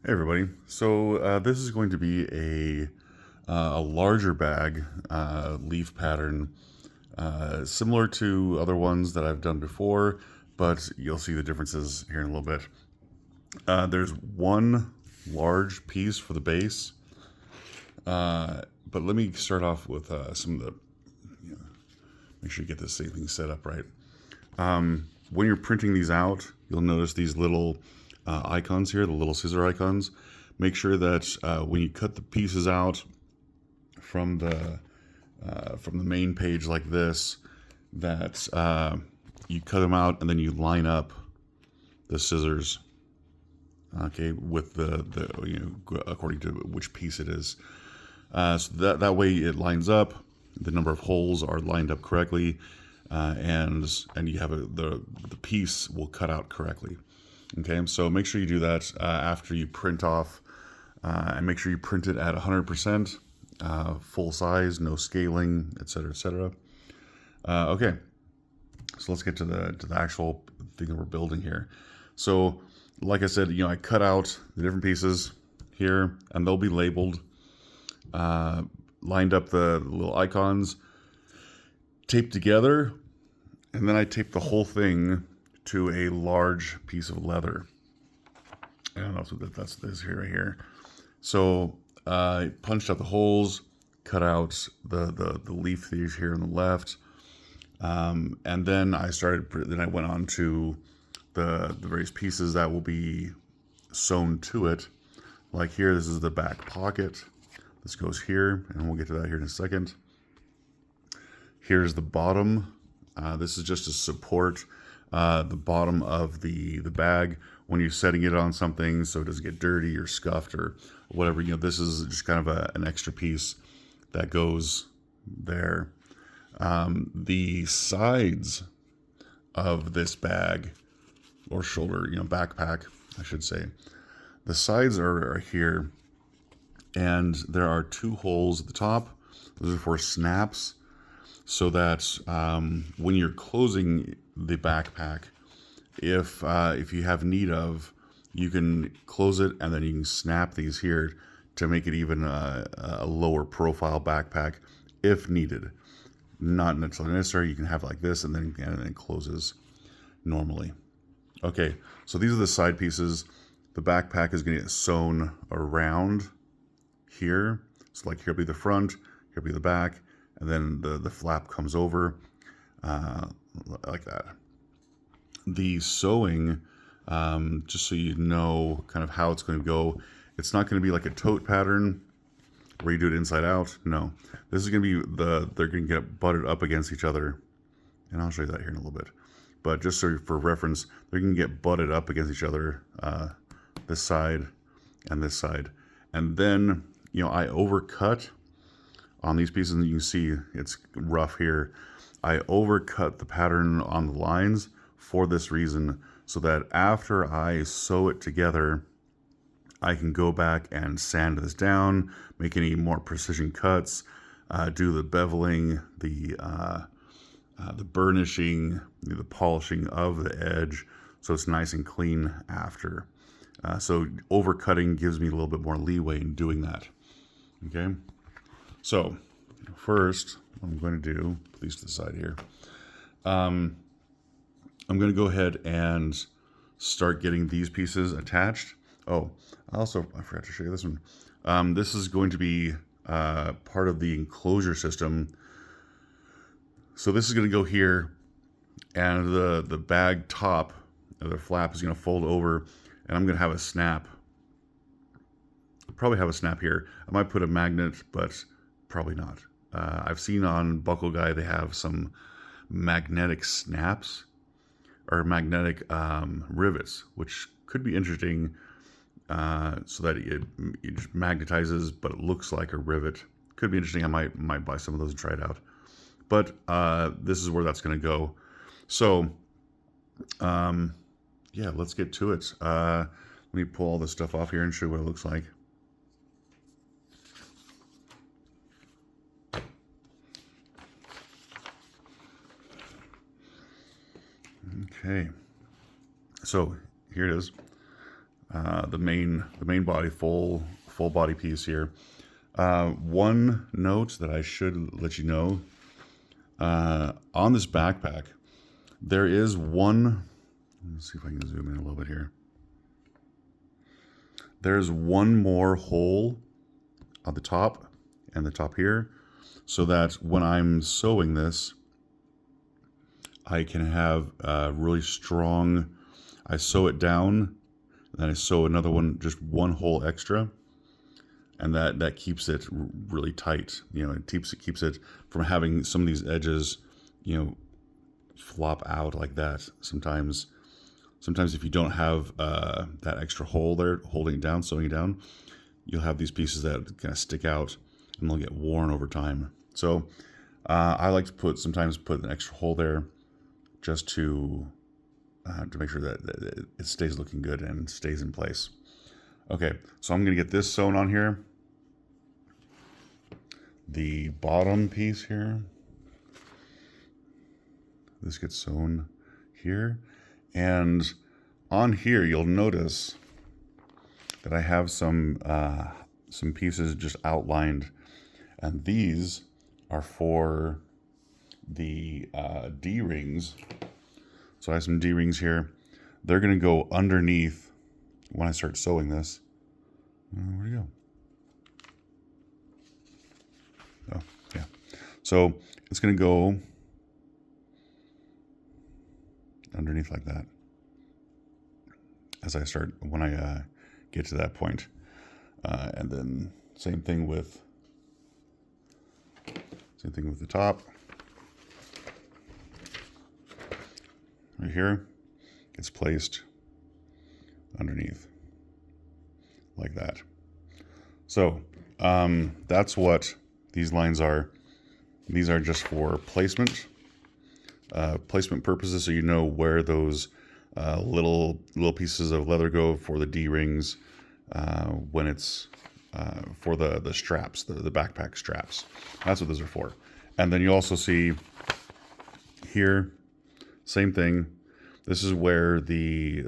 Hey everybody. So this is going to be a larger bag leaf pattern, similar to other ones that I've done before, but you'll see the differences here in a little bit. There's one large piece for the base, but let me start off with some of the, make sure you get this thing set up right. When you're printing these out, you'll notice these little icons here, the little scissor icons. Make sure that when you cut the pieces out from the main page like this, that you cut them out and then you line up the scissors, okay, with the according to which piece it is. So that way it lines up. The number of holes are lined up correctly, and you have the piece will cut out correctly. Okay, so make sure you do that after you print off, and make sure you print it at 100%, full size, no scaling, etc., etc. Okay, so let's get to the actual thing that we're building here. So, like I said, I cut out the different pieces here, and they'll be labeled, lined up the little icons, taped together, and then I taped the whole thing to a large piece of leather. I don't know if that's this here right here. So I punched out the holes, cut out the leaf thieves here on the left, and then I went on to the various pieces that will be sewn to it. Like here, this is the back pocket. This goes here, and we'll get to that here in a second. Here's the bottom. This is just to support the bottom of the bag when you're setting it on something so it doesn't get dirty or scuffed or whatever. This is just kind of an extra piece that goes there. The sides of this bag or shoulder, backpack, I should say, the sides are here, and there are two holes at the top. Those are for snaps, so that when you're closing the backpack, if you have need of, you can close it and then you can snap these here to make it even a lower profile backpack if needed. Not necessarily. You can have it like this, and then it closes normally. Okay, so these are the side pieces. The backpack is going to get sewn around here. So like here'll be the front, here'll be the back, and then the flap comes over like that. The sewing, just so you know kind of how it's going to go, it's not going to be like a tote pattern where you do it inside out. No, this is going to be they're going to get butted up against each other, and I'll show you that here in a little bit. But just so for reference, they're going to get butted up against each other, this side and this side, and then I overcut on these pieces, and you can see it's rough here. I overcut the pattern on the lines for this reason, so that after I sew it together, I can go back and sand this down, make any more precision cuts, do the beveling, the burnishing, the polishing of the edge, so it's nice and clean after. So overcutting gives me a little bit more leeway in doing that. Okay, so first what I'm going to do, please to the side here, I'm going to go ahead and start getting these pieces attached. Oh, I forgot to show you this one. This is going to be part of the enclosure system. So this is going to go here, and the bag top, the flap is going to fold over, and I'm going to have a snap. Probably have a snap here. I might put a magnet, but probably not. I've seen on Buckle Guy they have some magnetic snaps or magnetic rivets, which could be interesting, so that it just magnetizes, but it looks like a rivet. Could be interesting. I might buy some of those and try it out. But this is where that's going to go. So, yeah, let's get to it. Let me pull all this stuff off here and show you what it looks like. Okay, so here it is. the main body, full body piece here. One note that I should let you know, on this backpack, there is one, let's see if I can zoom in a little bit here. There's one more hole on the top and the top here, so that when I'm sewing this, I can have really strong, I sew it down, then I sew another one, just one hole extra, and that keeps it really tight. You know, it keeps it from having some of these edges, you know, flop out like that. Sometimes if you don't have that extra hole there holding it down, sewing it down, you'll have these pieces that kind of stick out and they'll get worn over time. So I like to sometimes put an extra hole there just to make sure that it stays looking good and stays in place. Okay, so I'm gonna get this sewn on here. The bottom piece here, this gets sewn here, and on here you'll notice that I have some pieces just outlined, and these are for the D-rings. So I have some D-rings here. They're gonna go underneath when I start sewing this. Where'd it go? Oh, yeah. So it's gonna go underneath like that when I get to that point. And then same thing with the top. Right here, gets placed underneath like that. So that's what these lines are. These are just for placement purposes, so you know where those little pieces of leather go for the D-rings when it's for the straps, the backpack straps. That's what those are for. And then you also see here, same thing. This is where the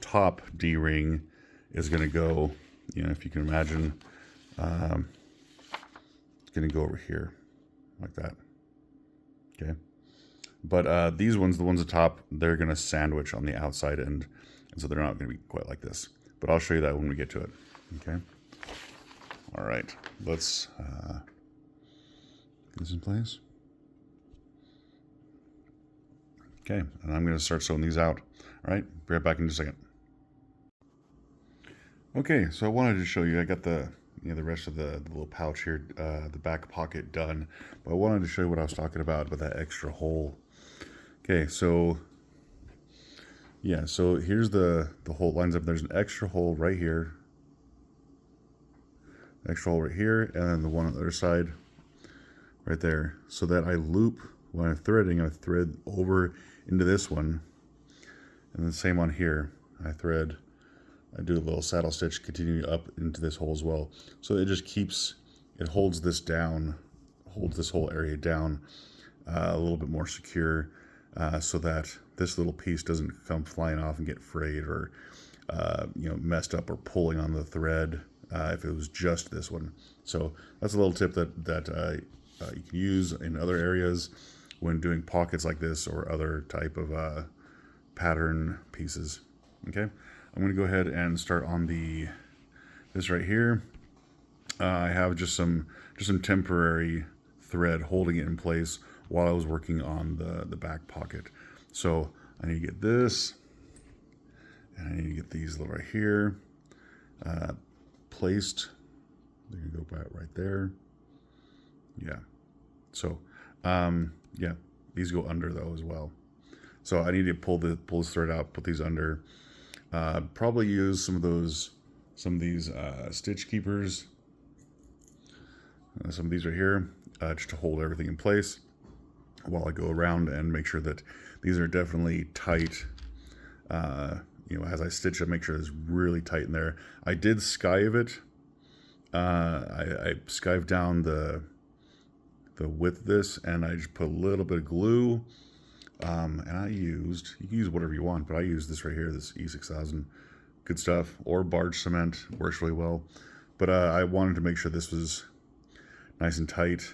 top D-ring is going to go. You know, if you can imagine, it's going to go over here like that. Okay. But these ones, the ones at the top, they're going to sandwich on the outside end, and so they're not going to be quite like this. But I'll show you that when we get to it. Okay. All right. Let's get this in place. Okay, and I'm going to start sewing these out. All right, be right back in just a second. Okay, so I wanted to show you, I got the rest of the little pouch here, the back pocket done, but I wanted to show you what I was talking about with that extra hole. Okay, so yeah, so here's the hole lines up. There's an extra hole right here, extra hole right here, and then the one on the other side right there, so that I loop when I'm threading. I thread over into this one, and the same on here. I do a little saddle stitch continuing up into this hole as well. So it just holds this down, holds this whole area down a little bit more secure, so that this little piece doesn't come flying off and get frayed or messed up or pulling on the thread if it was just this one. So that's a little tip that you can use in other areas when doing pockets like this or other type of pattern pieces. Okay, I'm going to go ahead and start on this right here. I have just some temporary thread holding it in place while I was working on the back pocket. So I need to get this, and I need to get these right here placed. They can go back right there. Yeah. So yeah, these go under though as well. So I need to pull this thread out, put these under. Probably use some of these stitch keepers. Some of these right here, just to hold everything in place while I go around and make sure that these are definitely tight. As I stitch it, make sure it's really tight in there. I did skive it. I skived down the width of this, and I just put a little bit of glue. And you can use whatever you want, but I use this right here, this E6000 good stuff, or barge cement works really well. But I wanted to make sure this was nice and tight,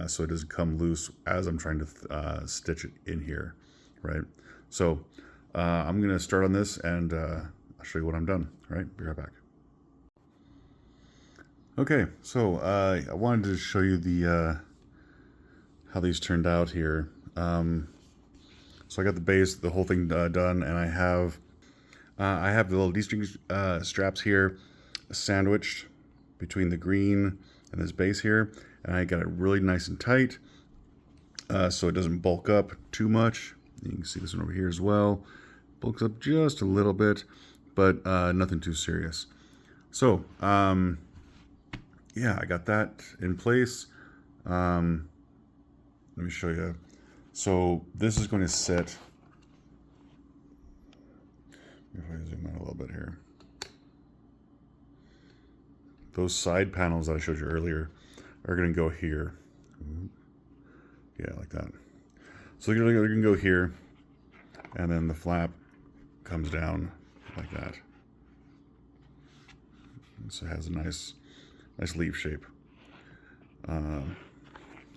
so it doesn't come loose as I'm trying to stitch it in here, right? So I'm gonna start on this, and I'll show you when I'm done. All right, be right back. Okay, so I wanted to show you the how these turned out here. So I got the base, the whole thing done, and I have the little D-string straps here sandwiched between the green and this base here, and I got it really nice and tight so it doesn't bulk up too much. You can see this one over here as well. Bulks up just a little bit, but nothing too serious. So yeah, I got that in place. Let me show you. So this is going to sit, if I zoom out a little bit here, those side panels that I showed you earlier are going to go here. Yeah, like that. So they're going to go here, and then the flap comes down like that. So it has a nice leaf shape. And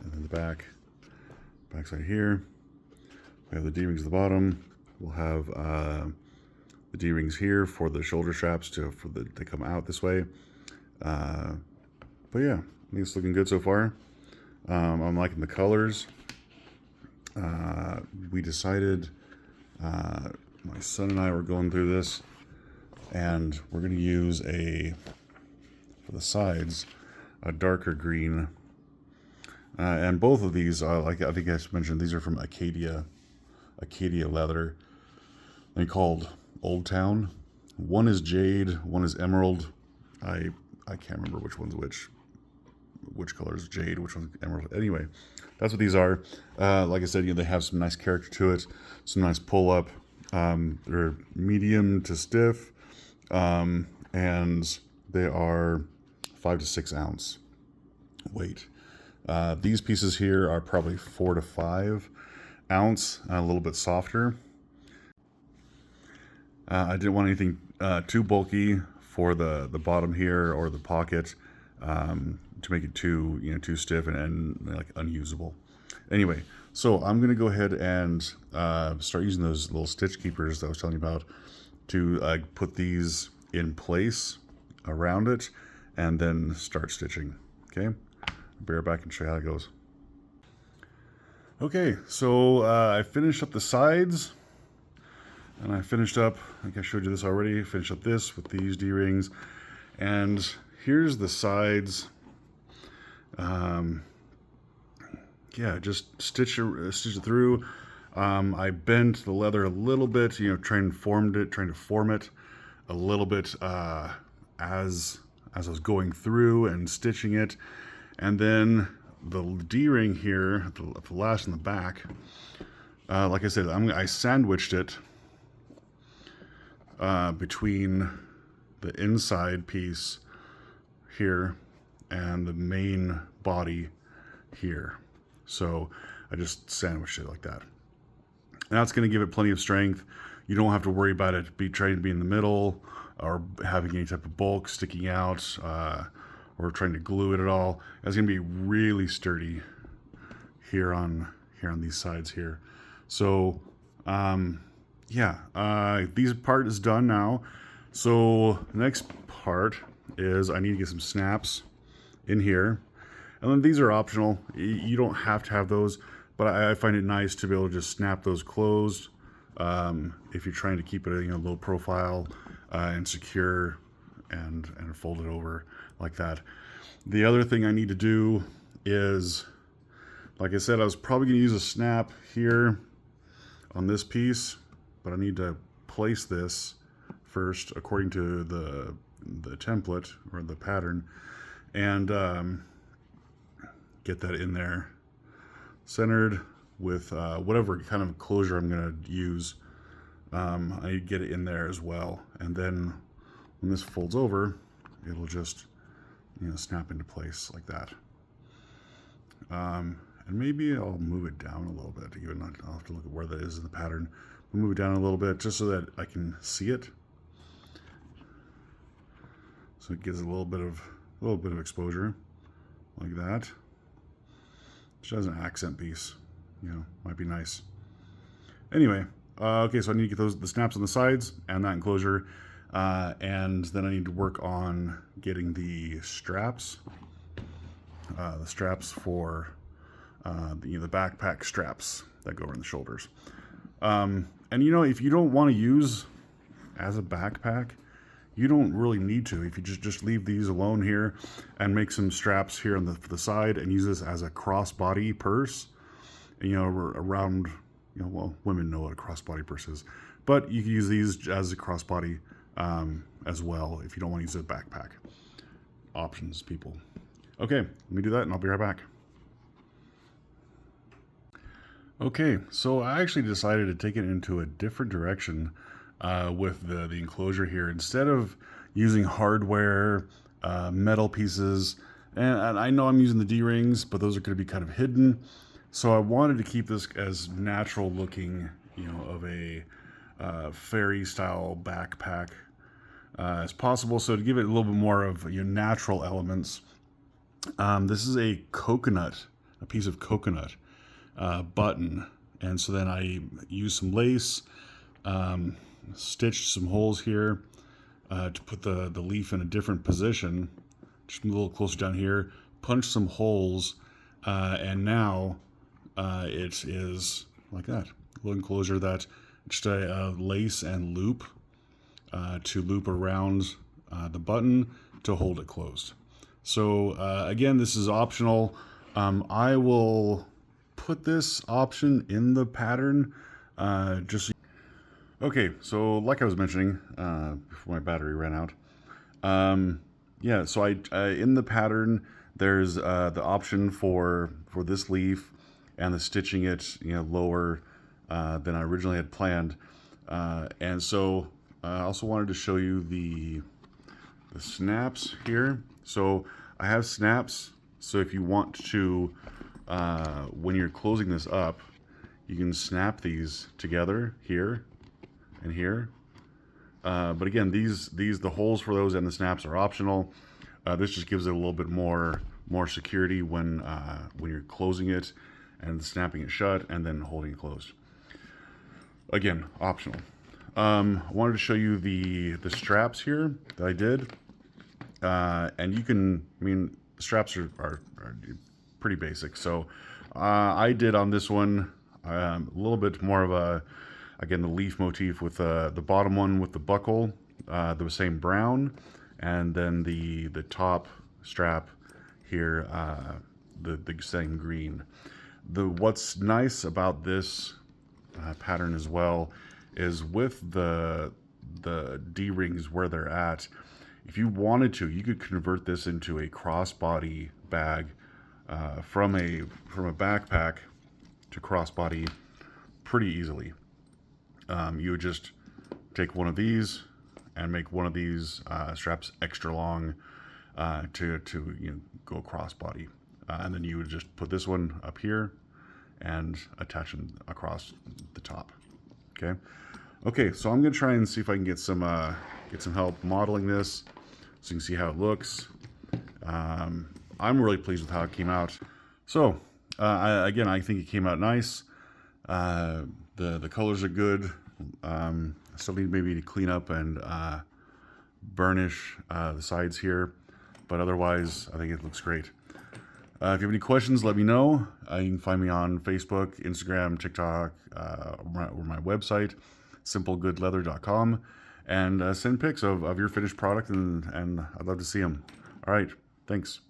then the backside here, we have the D-rings at the bottom. We'll have the D-rings here for the shoulder straps to come out this way. But yeah, I think it's looking good so far. I'm liking the colors. We decided, my son and I were going through this, and we're going to use for the sides, a darker green. And both of these, like I think I mentioned, these are from Acadia leather. They're called Old Town. One is jade, one is emerald. I can't remember which one's which color is jade, which one's emerald. Anyway, that's what these are. Like I said, they have some nice character to it, some nice pull up. They're medium to stiff, and they are 5 to 6 ounce weight. These pieces here are probably 4 to 5 ounce, and a little bit softer. I didn't want anything too bulky for the bottom here or the pocket, to make it too stiff and like unusable. Anyway, so I'm gonna go ahead and start using those little stitch keepers that I was telling you about to put these in place around it, and then start stitching. Okay, I'll be right back and show you how it goes. Okay, so I finished up the sides, and I finished up, I think I showed you this already, finished up this with these D-rings, and here's the sides. Yeah, just stitch it through. I bent the leather a little bit, trying to form it a little bit as I was going through and stitching it. And then the D-ring here, the last in the back, like I said, I sandwiched it between the inside piece here and the main body here. So I just sandwiched it like that. And that's going to give it plenty of strength. You don't have to worry about it trying to be in the middle or having any type of bulk sticking out, or trying to glue it at all. It's going to be really sturdy here on these sides here. So yeah, these part is done now. So the next part is I need to get some snaps in here. And then these are optional. You don't have to have those, but I find it nice to be able to just snap those closed if you're trying to keep it a low profile and secure and fold it over like that. The other thing I need to do is, like I said, I was probably going to use a snap here on this piece, but I need to place this first according to the template or the pattern, and get that in there centered with whatever kind of closure I'm going to use. I need to get it in there as well, and then when this folds over, it'll just snap into place like that. And maybe I'll move it down a little bit. I'll have to look at where that is in the pattern. We'll move it down a little bit just so that I can see it. So it gives a little bit of exposure, like that. Just as an accent piece, you know, might be nice. Anyway, okay, so I need to get the snaps on the sides and that enclosure, and then I need to work on getting the straps for the backpack straps that go around the shoulders. And you know, if you don't want to use as a backpack, you don't really need to. If you just leave these alone here and make some straps here on the side and use this as a crossbody purse, and, you know, around, you know, well, women know what a crossbody purse is, but you can use these as a crossbody as well if you don't want to use a backpack. Options, people. Okay, let me do that and I'll be right back. Okay, so I actually decided to take it into a different direction with the enclosure here. Instead of using hardware, metal pieces, and I know I'm using the D-rings, but those are going to be kind of hidden. So I wanted to keep this as natural looking, you know, of a fairy style backpack as possible. So to give it a little bit more of, you know, natural elements, this is a piece of coconut button. And so then I use some lace, stitched some holes here to put the leaf in a different position, just a little closer down here, punch some holes, and now it is like that, a little enclosure that just a lace and loop to loop around the button to hold it closed. So again, this is optional. I will put this option in the pattern just so. Okay, so like I was mentioning before my battery ran out, yeah, so I in the pattern there's the option for this leaf and the stitching it, you know, lower than I originally had planned, and so I also wanted to show you the snaps here. So I have snaps, so if you want to, when you're closing this up, you can snap these together here and here. But again, the holes for those and the snaps are optional. This just gives it a little bit more security when you're closing it and snapping it shut and then holding it closed. Again, optional. I wanted to show you the straps here that I did, and you can, I mean, the straps are pretty basic. So I did on this one a little bit more of a, again, the leaf motif with the bottom one with the buckle, the same brown, and then the top strap here, the same green. What's nice about this pattern as well is with the D-rings where they're at, if you wanted to, you could convert this into a crossbody bag from a backpack to crossbody pretty easily. You would just take one of these and make one of these straps extra long to you know, go crossbody, and then you would just put this one up here and attach them across the top. Okay, so I'm gonna try and see if I can get some help modeling this so you can see how it looks. I'm really pleased with how it came out. So I think it came out nice. The colors are good. Still need maybe to clean up and burnish the sides here, but otherwise I think it looks great. If you have any questions, let me know. You can find me on Facebook, Instagram, TikTok, or my website, simplegoodleather.com, and send pics of your finished product, and I'd love to see them. All right, thanks.